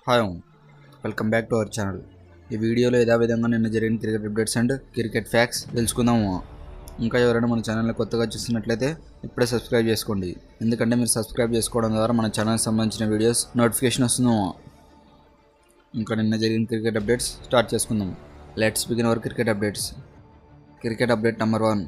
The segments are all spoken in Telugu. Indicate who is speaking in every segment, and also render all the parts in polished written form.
Speaker 1: Hi, welcome back to our channel. ఈ వీడియోలో యథావిధంగా నిన్న జరిగిన cricket updates and cricket facts తెలుసుకుందాము. ఇంకా ఎవరైనా మన ఛానల్ని కొత్తగా చూస్తున్నట్లయితే ఇప్పుడే సబ్స్క్రైబ్ చేసుకోండి. ఎందుకంటే మీరు సబ్స్క్రైబ్ చేసుకోవడం ద్వారా మన ఛానల్కి సంబంధించిన వీడియోస్ నోటిఫికేషన్ వస్తుందాము. ఇంకా నిన్న జరిగిన క్రికెట్ అప్డేట్స్ స్టార్ట్ చేసుకుందాం. Let's begin our cricket updates. Cricket update number 1.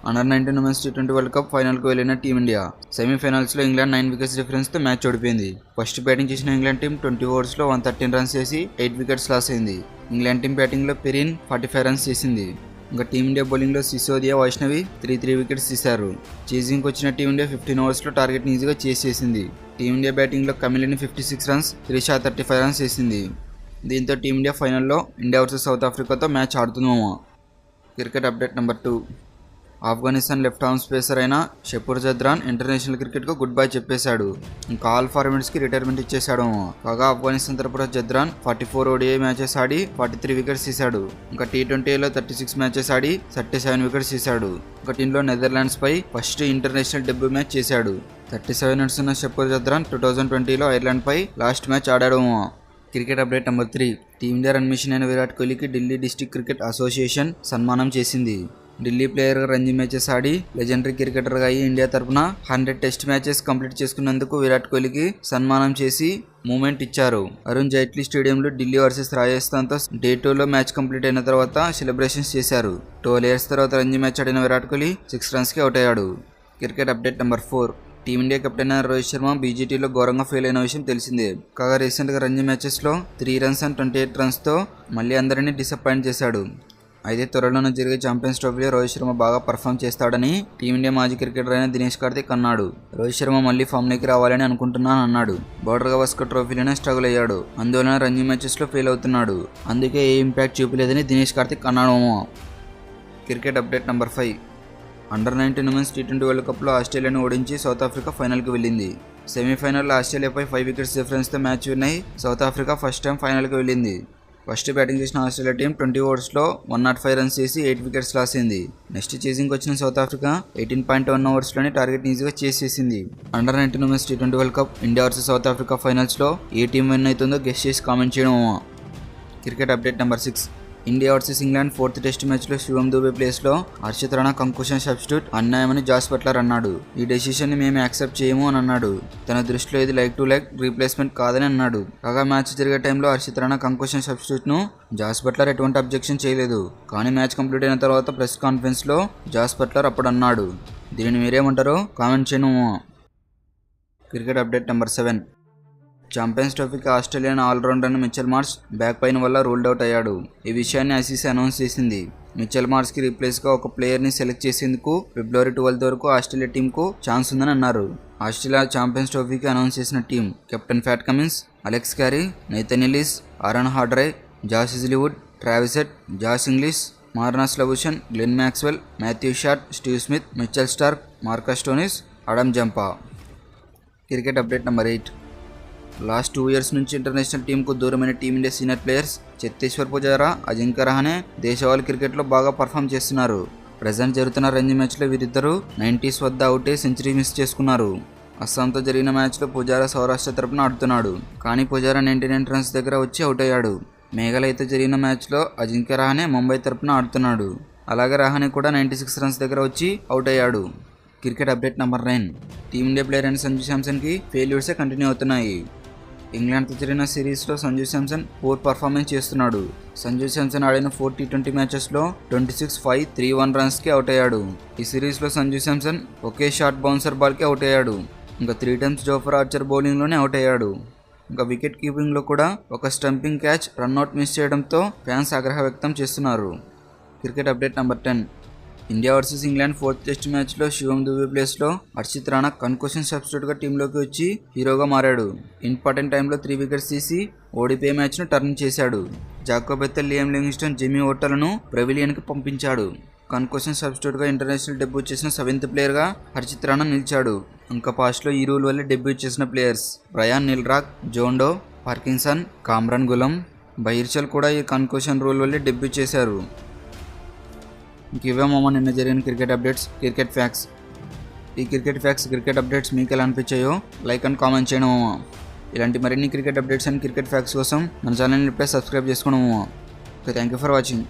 Speaker 1: Under nineteen women's T20 world cup ఫైనల్కు వెళ్లిన టీమిండియా సెమీఫైనల్స్లో ఇంగ్లాండ్ 9 వికెట్స్ డిఫరెన్స్తో మ్యాచ్ ఓడిపోయింది. ఫస్ట్ బ్యాటింగ్ చేసిన ఇంగ్లాండ్ టీం 20 ఓవర్స్లో 113 రన్స్ చేసి 8 వికెట్స్ లాస్ అయింది. ఇంగ్లాండ్ టీం బ్యాటింగ్లో పెరిన్ 45 రన్స్ చేసింది. ఇంకా టీమిండియా బౌలింగ్లో సిసోదియా, వైష్ణవి 3 వికెట్స్ తీశారు. చేజింగ్కి వచ్చిన టీమిండియా 15 ఓవర్స్లో టార్గెట్ని ఈజీగా చేస్ చేసింది. టీమిండియా బ్యాటింగ్లో కమిలిని 56 రన్స్, త్రిషా 35 రన్స్ చేసింది. దీంతో టీమిండియా ఫైనల్లో ఇండియా వర్సెస్ సౌత్ ఆఫ్రికాతో మ్యాచ్ ఆడుతున్నాము. Cricket update number 2. Afghanistan left arm pacer అయిన షపూర్ జద్రాన్ ఇంటర్నేషనల్ క్రికెట్కు గుడ్ బై చెప్పేశాడు. ఇంకా ఆల్ ఫార్మాట్స్కి రిటైర్మెంట్ ఇచ్చేశాడు. కాగా ఆఫ్ఘనిస్తాన్ తరపున జద్రాన్ 44 ODI మ్యాచెస్ ఆడి 43 వికెట్స్ తీశాడు. ఇంకా T20లో 36 మ్యాచెస్ ఆడి 37 వికెట్స్ తీశాడు. ఇంకా టీంలో నెదర్లాండ్స్ పై ఫస్ట్ ఇంటర్నేషనల్ డెబ్యూ మ్యాచ్ చేశాడు. 37 రన్స్ ఉన్న షపూర్ జద్రాన్ 2020లో ఐర్లాండ్ పై లాస్ట్ మ్యాచ్ ఆడాడు. Cricket update number 3. Team India run machine అయిన విరాట్ కోహ్లీకి ఢిల్లీ డిస్ట్రిక్ట్ క్రికెట్ అసోసియేషన్ సన్మానం చేసింది. ఢిల్లీ ప్లేయర్గా రంజీ మ్యాచెస్ ఆడి లెజెండరీ క్రికెటర్గా అయ్యి ఇండియా తరపున 100 టెస్ట్ మ్యాచెస్ కంప్లీట్ చేసుకున్నందుకు విరాట్ కోహ్లీకి సన్మానం చేసి మూమెంట్ ఇచ్చారు. అరుణ్ జైట్లీ స్టేడియంలో ఢిల్లీ వర్సెస్ రాజస్థాన్తో Day 2లో మ్యాచ్ కంప్లీట్ అయిన తర్వాత సెలబ్రేషన్స్ చేశారు. 12 years తర్వాత రంజీ మ్యాచ్ ఆడిన విరాట్ కోహ్లీ 6 రన్స్కి అవుట్ అయ్యాడు. Cricket update number 4. Team India captain అయిన రోహిత్ శర్మ బీజీటీలో ఘోరంగా ఫెయిల్ అయిన విషయం తెలిసిందే. కాగా రీసెంట్గా రంజీ మ్యాచెస్లో 3 runs and 28 runsతో మళ్ళీ అందరినీ డిసప్పాయింట్ చేశాడు. అయితే త్వరలోనే జరిగే ఛాంపియన్స్ ట్రోఫీలో రోహిత్ శర్మ బాగా పర్ఫామ్ చేస్తాడని టీమిండియా మాజీ క్రికెటర్ అయిన దినేష్ కార్తిక్ అన్నాడు. రోహిత్ శర్మ మళ్ళీ ఫామ్లోకి రావాలని అనుకుంటున్నాను అన్నాడు. బోర్డర్ గవాస్కర్ ట్రోఫీలోనే స్ట్రగుల్ అయ్యాడు. అందువలన రంజీ మ్యాచెస్లో ఫెయిల్ అవుతున్నాడు. అందుకే ఏ ఇంపాక్ట్ చూపలేదని దినేష్ కార్తిక్ అన్నాడు. Cricket update number 5. Under-19 women's T20 world కప్లో ఆస్ట్రేలియాను ఓడించి సౌత్ ఆఫ్రికా ఫైనల్కి వెళ్ళింది. సెమీఫైనల్లో ఆస్ట్రేలియాపై 5 వికెట్స్ డిఫరెన్స్తో మ్యాచ్ విన్ అయి సౌత్ ఆఫ్రికా ఫస్ట్ టైం ఫైనల్కి వెళ్ళింది. ఫస్ట్ బ్యాటింగ్ చేసిన ఆస్ట్రేలియా టీం 20 ఓవర్స్లో 105 రన్స్ చేసి 8 వికెట్స్ లాస్ అయింది. నెక్స్ట్ చేసింగ్కి వచ్చిన సౌత్ ఆఫ్రికా 18.1 ఓవర్స్లోనే టార్గెట్ ఈజీగా చేస్ చేసింది. Under-19 women's T20 world cup India versus south Africa ఫైనల్స్లో ఏ టీం విన్ అవుతుందో గెస్ చేసి కామెంట్ చేయడం. Cricket update number 6. India versus England 4th test మ్యాచ్లో శివం దుబే ప్లేస్లో హర్షిత్ రాణా కంక్లూషన్ సబ్స్టిట్యూట్ అన్యాయమని జాస్ బట్లర్ అన్నాడు. ఈ డెసిషన్ని మేము యాక్సెప్ట్ చేయము అని అన్నాడు. తన దృష్టిలో ఇది లైక్ టు లైక్ రీప్లేస్మెంట్ కాదని అన్నాడు. కాగా మ్యాచ్ జరిగే టైంలో హర్షిత్ రాణా కంక్లూషన్ సబ్స్టిట్యూట్ను జాస్ బట్లర్ ఎటువంటి అబ్జెక్షన్ చేయలేదు. కానీ మ్యాచ్ కంప్లీట్ అయిన తర్వాత ప్రెస్ కాన్ఫరెన్స్లో జాస్ బట్లర్ అప్పుడు అన్నాడు. దీనిని మీరేమంటారో కామెంట్ చేయను. Cricket update number 7. ఛాంపియన్స్ ట్రోఫీకి Australian allrounder Mitchell Marsh back pain వల్ల రూల్డ్ అవుట్ అయ్యాడు. ఈ విషయాన్ని ఐసీసీ అనౌన్స్ చేసింది. మిచెల్ మార్ష్కి రీప్లేస్గా ఒక ప్లేయర్ని సెలెక్ట్ చేసేందుకు February 12 వరకు ఆస్ట్రేలియా టీంకు ఛాన్స్ ఉందని అన్నారు. ఆస్ట్రేలియా ఛాంపియన్స్ ట్రోఫీకి అనౌన్స్ చేసిన team captain Pat Cummins, Alex Carey, Nathan Ellis, Aaron Hardie, Josh Hazlewood, Travis Head, Josh Inglis, Marnus Labuschagne, Glenn Maxwell, Matthew Short, Steve Smith, Mitchell Starc, Marcus Stoinis, Adam Zampa. Cricket update number 8. Last 2 years నుంచి ఇంటర్నేషనల్ టీంకు దూరమైన team India senior players Cheteshwar Pujara, Ajinkya Rahane దేశవాళీ క్రికెట్లో బాగా పర్ఫామ్ చేస్తున్నారు. ప్రజెంట్ జరుగుతున్న రంజీ మ్యాచ్లో వీరిద్దరూ 90s వద్ద అవుటే సెంచరీ మిస్ చేసుకున్నారు. అస్సాంతో జరిగిన మ్యాచ్లో పుజారా సౌరాష్ట్ర తరపున ఆడుతున్నాడు. కానీ పుజారా 99 రన్స్ దగ్గర వచ్చి అవుట్ అయ్యాడు. మేఘాలయతో జరిగిన మ్యాచ్లో అజింక్య రహానే ముంబై తరపున ఆడుతున్నాడు. అలాగే రహానే కూడా 96 రన్స్ దగ్గర వచ్చి అవుట్ అయ్యాడు. Cricket update number 9. Team India player అయిన సంజు శాంసన్కి ఫెయిల్యూర్సే కంటిన్యూ అవుతున్నాయి. ఇంగ్లాండ్తో జరిగిన సిరీస్లో సంజు శాంసన్ పూర్ పర్ఫార్మెన్స్ చేస్తున్నాడు. సంజు శాంసన్ ఆడిన 4 T20 మ్యాచెస్లో 26, 5, 3-1 రన్స్కి అవుట్ అయ్యాడు. ఈ సిరీస్లో సంజు శాంసన్ ఒకే షార్ట్ బౌన్సర్ బాల్కి అవుట్ అయ్యాడు. ఇంకా 3 times జోఫర్ ఆర్చర్ బౌలింగ్లోనే అవుట్ అయ్యాడు. ఇంకా వికెట్ కీపింగ్లో కూడా ఒక స్టంపింగ్ క్యాచ్ రన్అట్ మిస్ చేయడంతో ఫ్యాన్స్ ఆగ్రహం వ్యక్తం చేస్తున్నారు. Cricket update number 10. India versus England 4th test మ్యాచ్లో శివం దుబే ప్లేస్లో హర్షిత్ రాణా కన్క్లూషన్ సబ్స్టిట్యూట్గా టీంలోకి వచ్చి హీరోగా మారాడు. ఇంపార్టెంట్ టైంలో 3 వికెట్స్ తీసి ఓడిపోయే మ్యాచ్ను టర్న్ చేశాడు. జాకబ్ బెత్తెల్, లియామ్ లివింగ్స్టన్, జిమ్మీ ఓటర్లను పెవిలియన్కి పంపించాడు. కన్క్లూషన్ సబ్స్టిట్యూట్గా ఇంటర్నేషనల్ డెబ్యూ చేసిన 7th ప్లేయర్గా హర్షిత్ రాణా నిలిచాడు. ఇంకా పాస్ట్లో ఈ రూల్ వల్లే డెబ్యూ చేసిన ప్లేయర్స్ బ్రయాన్ నిల్రాక్, జోండో, పార్కిన్సన్, కామ్రాన్ గులం, బహిర్చల్ కూడా ఈ కన్క్లూషన్ రూల్ వల్లే డెబ్యూ చేశారు. ఇవేమో నిన్న జరిగిన క్రికెట్ అప్డేట్స్, క్రికెట్ ఫ్యాక్ట్స్. ఈ క్రికెట్ ఫ్యాక్ట్స్, క్రికెట్ అప్డేట్స్ మీకు ఎలా అనిపించాయో లైక్ అండ్ కామెంట్ చేయడం. ఇలాంటి మరిన్ని cricket updates and cricket facts కోసం మన ఛానల్ని ఇప్పుడే సబ్స్క్రైబ్ చేసుకోవడము. Okay, thank you for watching.